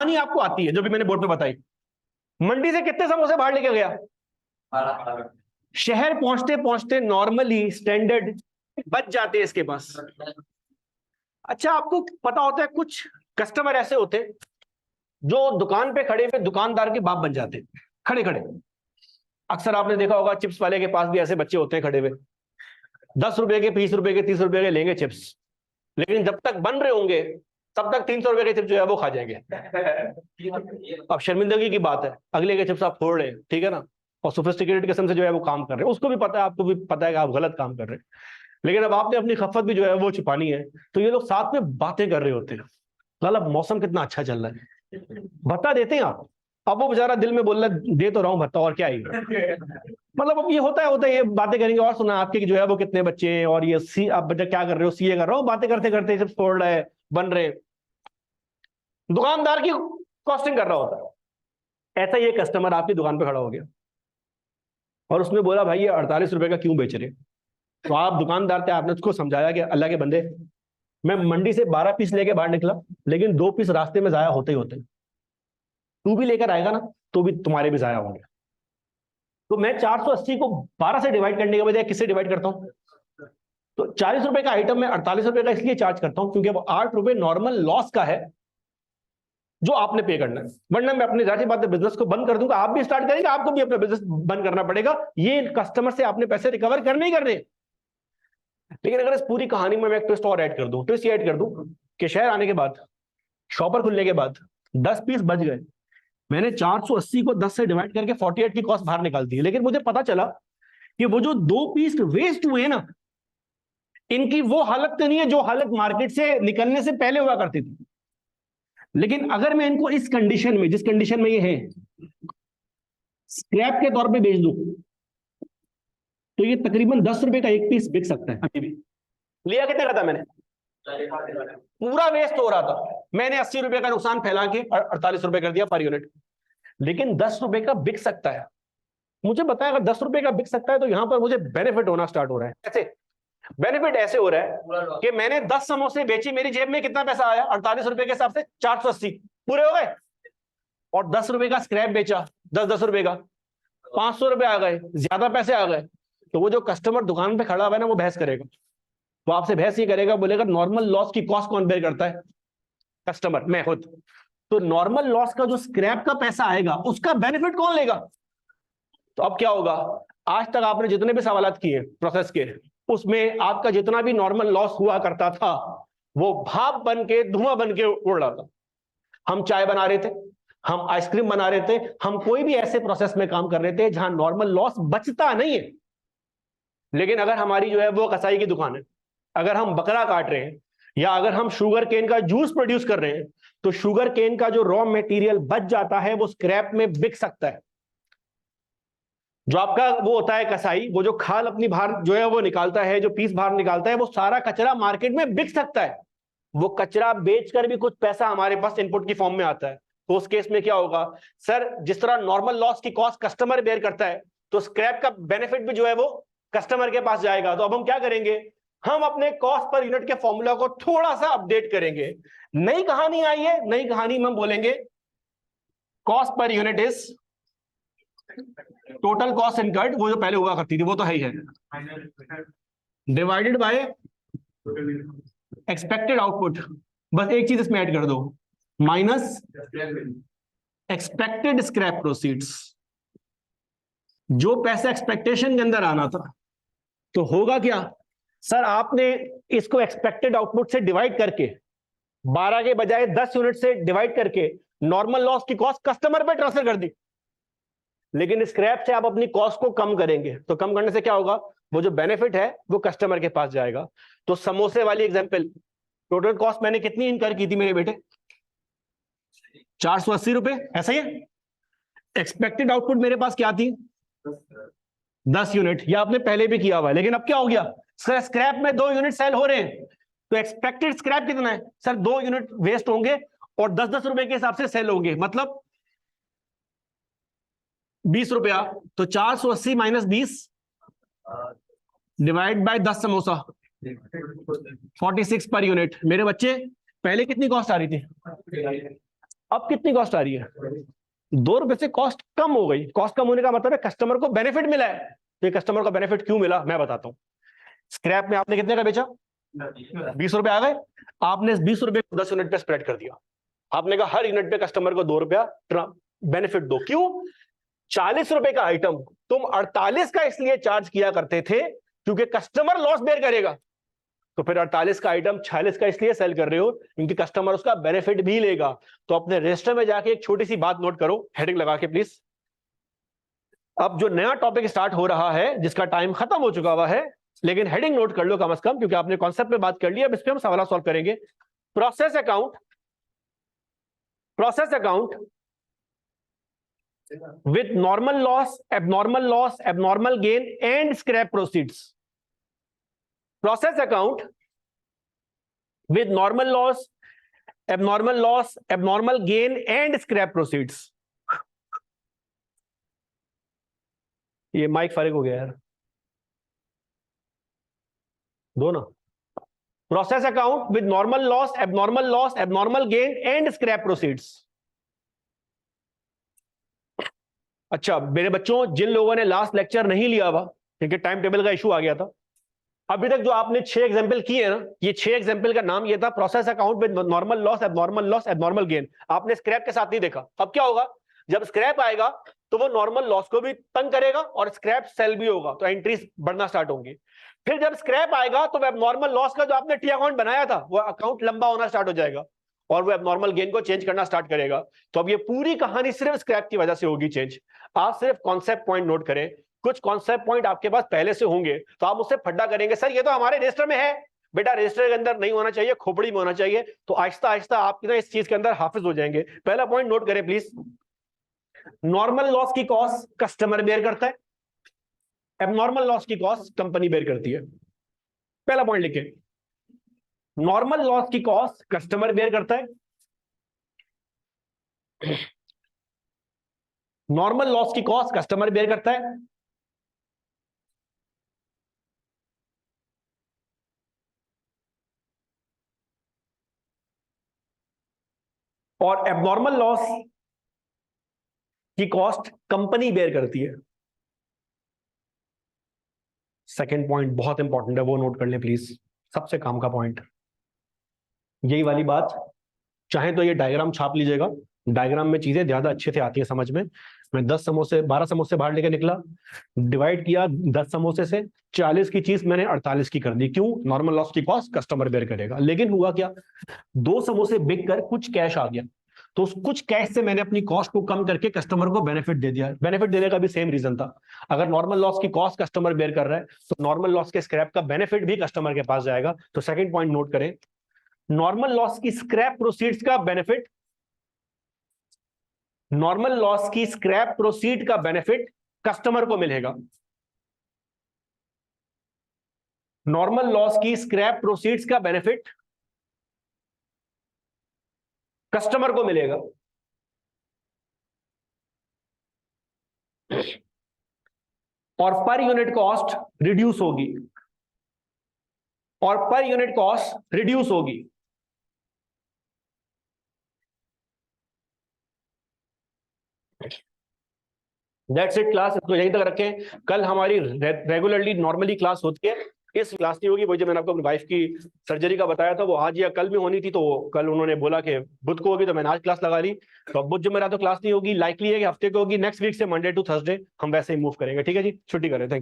कहानी आपको आती है जो भी मैंने बोर्ड पे बताई। मंडी से कितने समोसे बाहर लेके गया? शहर पहुंचते पहुंचते नॉर्मली स्टैंडर्ड बच जाते हैं इसके पास। अच्छा, आपको पता होता है कुछ कस्टमर ऐसे होते जो दुकान पे खड़े हुए दुकानदार के बाप बन जाते, खड़े खड़े। अक्सर आपने देखा होगा चिप्स वाले के पास भी ऐसे बच्चे होते हैं खड़े हुए, 10 रुपए के, 20 रुपए के, 30 रुपए के लेंगे चिप्स, लेकिन जब तक बन रहे होंगे तब तक 300 रुपए के चिप्स जो है वो खा जाएंगे। अब शर्मिंदगी की बात है, अगले के चिप्स आप फोड़ रहे हैं, ठीक है ना, और सोफिस्टिकेटेड किस्म से जो है वो काम कर रहे हैं, उसको भी पता है, आपको भी पता है कि आप गलत काम कर रहे हैं, लेकिन अब आपने अपनी खफत भी जो है वो छुपानी है, तो ये लोग साथ में बातें कर रहे होते हैं। लाला मौसम कितना अच्छा चल रहा है, बता देते हैं आप। अब वो बेचारा दिल में बोल रहा है दे तो रहा हूं भत्ता, और क्या है। मतलब अब ये होता है ये बातें करेंगे, और सुना आपके जो है वो कितने बच्चे हैं, और ये सी आप बच्चा क्या कर रहे हो, सीए कर रहा हूँ, बातें करते करते जब फोड़ रहे बन रहे, दुकानदार की कॉस्टिंग कर रहा होता है। ऐसा ये कस्टमर आपकी दुकान पे खड़ा हो गया और उसने बोला भाई ये 48 रुपए का क्यों बेच रहे? तो आप दुकानदार थे, आपने उसको समझाया कि अल्लाह के बंदे, मैं मंडी से 12 पीस लेके बाहर निकला, लेकिन 2 पीस रास्ते में जाया होते ही होते, तू भी लेकर आएगा ना तो भी तुम्हारे भी जाया होंगे। तो मैं 480 को 12 से डिवाइड करने के बजाय किससे डिवाइड करता हूं? तो 40 रुपए का आइटम मैं 48 रुपए का इसलिए चार्ज करता हूं क्योंकि वो 8 रुपए नॉर्मल लॉस का है जो आपने पे करना है, वरना मैं अपनी जाती बात बिजनेस को बंद कर दूंगा, आप भी स्टार्ट करेंगे, आपको भी अपना बिजनेस बंद करना पड़ेगा। ये कस्टमर से आपने पैसे रिकवर करने ही करने। लेकिन अगर इस पूरी कहानी में मैं एक ट्विस्ट और ऐड कर दूं, ट्विस्ट ऐड कर दूं कि शहर आने के बाद, शॉपर खुलने के बाद 10 पीस बच गए, मैंने 480 को 10 से डिवाइड करके 48 की कॉस्ट बाहर निकाल दी, लेकिन मुझे पता चला कि वो जो 2 पीस वेस्ट हुए ना, इनकी वो हालत तो नहीं है जो हालत मार्केट से निकलने से पहले हुआ करती थी। लेकिन अगर मैं इनको इस कंडीशन में, जिस कंडीशन में ये है, स्क्रैप के तौर पे बेच दूं, तो ये तकरीबन 10 रुपए का एक पीस बिक सकता है। अभी भी लिया कितने का था मैंने? पूरा वेस्ट हो रहा था, मैंने 80 रुपए का नुकसान फैला के 48 रुपए कर दिया पर यूनिट, लेकिन 10 रुपए का बिक सकता है। मुझे बताया अगर 10 रुपए का बिक सकता है तो यहां पर मुझे बेनिफिट होना स्टार्ट हो रहा है। ऐसे बेनिफिट ऐसे हो रहा है कि मैंने 10 समोसे बेची, मेरी जेब में कितना पैसा आया? 48 रुपए के हिसाब से 480 पूरे हो गए, और 10 रुपए का स्क्रैप बेचा, 10 रुपए का 500 रुपए आ गए, ज्यादा पैसे आ गए। तो वो जो कस्टमर दुकान पे खड़ा हुआ है ना, वो बहस करेगा, वो आपसे बहस ये करेगा, बोलेगा नॉर्मल लॉस की कॉस्ट कौन बेयर करता है? कस्टमर, मैं खुद। तो नॉर्मल लॉस का जो स्क्रैप का पैसा आएगा उसका बेनिफिट कौन लेगा? तो अब क्या होगा, आज तक आपने जितने भी सवालात किए प्रोसेस के, उसमें आपका जितना भी नॉर्मल लॉस हुआ करता था वो भाप बन के, धुआं बन के उड़ रहा था। हम चाय बना रहे थे, हम आइसक्रीम बना रहे थे, हम कोई भी ऐसे प्रोसेस में काम कर रहे थे जहां नॉर्मल लॉस बचता नहीं है। लेकिन अगर हमारी जो है वो कसाई की दुकान है, अगर हम बकरा काट रहे हैं, या अगर हम शुगर केन का जूस प्रोड्यूस कर रहे हैं, तो शुगर केन का जो रॉ मटेरियल बच जाता है वो स्क्रैप में बिक सकता है। जो आपका वो होता है कसाई, वो जो खाल अपनी बाहर जो है वो निकालता है, जो पीस बाहर निकालता है, वो सारा कचरा मार्केट में बिक सकता है। वो कचरा बेचकर भी कुछ पैसा हमारे पास इनपुट की फॉर्म में आता है। तो उस केस में क्या होगा सर, जिस तरह नॉर्मल लॉस की कॉस्ट कस्टमर बेयर करता है, तो स्क्रैप का बेनिफिट भी जो है वो कस्टमर के पास जाएगा। तो अब हम क्या करेंगे, हम अपने कॉस्ट पर यूनिट के फॉर्मूला को थोड़ा सा अपडेट करेंगे। नई कहानी आई है, नई कहानी में हम बोलेंगे cost per unit is total cost incurred, वो जो पहले हुआ करती थी वो तो है ही है, डिवाइडेड बाय एक्सपेक्टेड आउटपुट। बस एक चीज इसमें ऐड कर दो, माइनस एक्सपेक्टेड स्क्रैप प्रोसीड्स। जो पैसा एक्सपेक्टेशन के अंदर आना था, तो होगा क्या सर, आपने इसको एक्सपेक्टेड आउटपुट से डिवाइड करके 12 के बजाय 10 यूनिट से डिवाइड करके नॉर्मल लॉस की कॉस्ट कस्टमर पे ट्रांसफर कर दी। लेकिन स्क्रैप से आप अपनी कॉस्ट को कम करेंगे, तो कम करने से क्या होगा, वो जो बेनिफिट है वो कस्टमर के पास जाएगा। तो समोसे वाली एग्जांपल, टोटल कॉस्ट मैंने कितनी इनकर की थी मेरे बेटे? 480 रुपए, ऐसा ही है। एक्सपेक्टेड आउटपुट मेरे पास क्या थी? 10 यूनिट। या आपने पहले भी किया हुआ है, लेकिन अब क्या हो गया, स्क्रैप में 2 यूनिट सेल हो रहे हैं, तो एक्सपेक्टेड स्क्रैप कितना है सर? 2 यूनिट वेस्ट होंगे और 10-10 रुपए के हिसाब से सेल होंगे, मतलब 20 रुपया। तो 480 minus 20 divide by 10 samosa, 46 per unit. मेरे बच्चे पहले कितनी कॉस्ट आ रही थी? अब कितनी कॉस्ट आ रही है? 2 रुपए से कॉस्ट कम हो गई। कॉस्ट कम होने का मतलब है कस्टमर को बेनिफिट मिला है। तो कस्टमर को बेनिफिट क्यों मिला मैं बताता हूं। स्क्रैप में आपने कितने का बेचा? 20 रुपए आ गए। आपने 20 रुपए को 10 यूनिट पे स्प्रेड कर दिया। आपने कहा हर यूनिट पे कस्टमर को 2 रुपया बेनिफिट दो। क्यों? 40 रुपए का आइटम तुम 48 का इसलिए चार्ज किया करते थे क्योंकि कस्टमर लॉस बेयर करेगा। तो फिर 48 का आइटम 46 का इसलिए सेल कर रहे हो क्योंकि कस्टमर उसका बेनिफिट भी लेगा। तो अपने रजिस्टर में जाके एक छोटी सी बात नोट करो, हेडिंग लगा के प्लीज। अब जो नया टॉपिक स्टार्ट हो रहा है जिसका टाइम खत्म हो चुका हुआ है, लेकिन हेडिंग नोट कर लो कम से कम, क्योंकि आपने कॉन्सेप्ट पे बात कर ली। अब इस पे हम सवाल सॉल्व करेंगे। Process account with normal loss, abnormal gain and scrap proceeds. Process account with normal loss, abnormal gain and scrap proceeds. ये माइक फारिग हो गया यार, दो ना। Process account with normal loss, abnormal gain and scrap proceeds. अच्छा मेरे बच्चों, जिन लोगों ने लास्ट लेक्चर नहीं लिया हुआ क्योंकि टाइम टेबल का इशू आ गया था, अभी तक जो आपने 6 एग्जांपल किए ना, ये 6 एग्जांपल का नाम ये था process account with normal loss, abnormal gain. आपने स्क्रैप के साथ नहीं देखा। अब क्या होगा, जब स्क्रैप आएगा तो वो नॉर्मल लॉस को भी तंग करेगा और स्क्रैप सेल भी होगा, तो एंट्रीज बढ़ना स्टार्ट होंगी। फिर जब स्क्रैप आएगा तो एबनॉर्मल लॉस का जो आपने टी अकाउंट बनाया था वो अकाउंट लंबा होना स्टार्ट हो जाएगा और वो एबनॉर्मल गेन को चेंज करना स्टार्ट करेगा। तो अब ये पूरी कहानी सिर्फ स्क्रैप की वजह से होगी चेंज। आप सिर्फ कॉन्सेप्ट पॉइंट नोट करें। कुछ कॉन्सेप्ट पॉइंट आपके पास पहले से होंगे तो आप उससे फड्डा करेंगे, सर ये तो हमारे रजिस्टर में है। बेटा रजिस्टर के अंदर नहीं होना चाहिए, खोपड़ी में होना चाहिए। तो आहिस्ता आहिस्ता आप इस चीज के अंदर हाफिज हो जाएंगे। पहला पॉइंट नोट करें प्लीज। नॉर्मल लॉस की कॉस्ट कस्टमर बेयर करता है, एबनॉर्मल लॉस की कॉस्ट कंपनी बेयर करती है। पहला पॉइंट लिखें, नॉर्मल लॉस की कॉस्ट कस्टमर बेयर करता है, नॉर्मल लॉस की कॉस्ट कस्टमर बेयर करता है, और एबनॉर्मल लॉस की कॉस्ट कंपनी बेयर करती है। सेकंड पॉइंट बहुत इंपॉर्टेंट है, वो नोट कर लें प्लीज, सबसे काम का पॉइंट। यही वाली बात, चाहे तो ये डायग्राम छाप लीजिएगा, डायग्राम में चीजें ज्यादा अच्छे से आती है समझ में। मैं 12 समोसे बाहर लेकर निकला, डिवाइड किया 10 समोसे से, 40 की चीज मैंने 48 की कर दी। क्यों? नॉर्मल लॉस की कॉस्ट कस्टमर बेयर करेगा। लेकिन हुआ क्या, 2 समोसे बिक कर कुछ कैश आ गया, तो उस कुछ कैश से मैंने अपनी कॉस्ट को कम करके कस्टमर को बेनिफिट दे दिया। बेनिफिट देने का भी सेम रीजन था। अगर नॉर्मल लॉस की कॉस्ट कस्टमर बेयर कर रहा है तो नॉर्मल लॉस के स्क्रैप का बेनिफिट भी कस्टमर के पास जाएगा। तो सेकंड पॉइंट नोट करें, नॉर्मल लॉस की स्क्रैप प्रोसीड्स का बेनिफिट, नॉर्मल लॉस की स्क्रैप प्रोसीड का बेनिफिट कस्टमर को मिलेगा। नॉर्मल लॉस की स्क्रैप प्रोसीड्स का बेनिफिट कस्टमर को मिलेगा। और पर यूनिट कॉस्ट रिड्यूस होगी, और पर यूनिट कॉस्ट रिड्यूस होगी। दैट्स इट क्लास, इसको यहीं तक रखें। कल हमारी रेगुलरली नॉर्मली क्लास होती है, इस क्लास नहीं होगी। वो जो मैंने आपको अपनी वाइफ की सर्जरी का बताया था वो आज या कल में होनी थी, तो कल उन्होंने बोला कि बुध को होगी, तो मैंने आज क्लास लगा ली। तो अब बुध जो मेरा तो क्लास नहीं होगी, लाइकली है कि हफ्ते को होगी। नेक्स्ट वीक से मंडे टू थर्सडे हम वैसे ही मूव करेंगे। ठीक है जी, छुट्टी करें। Thank you.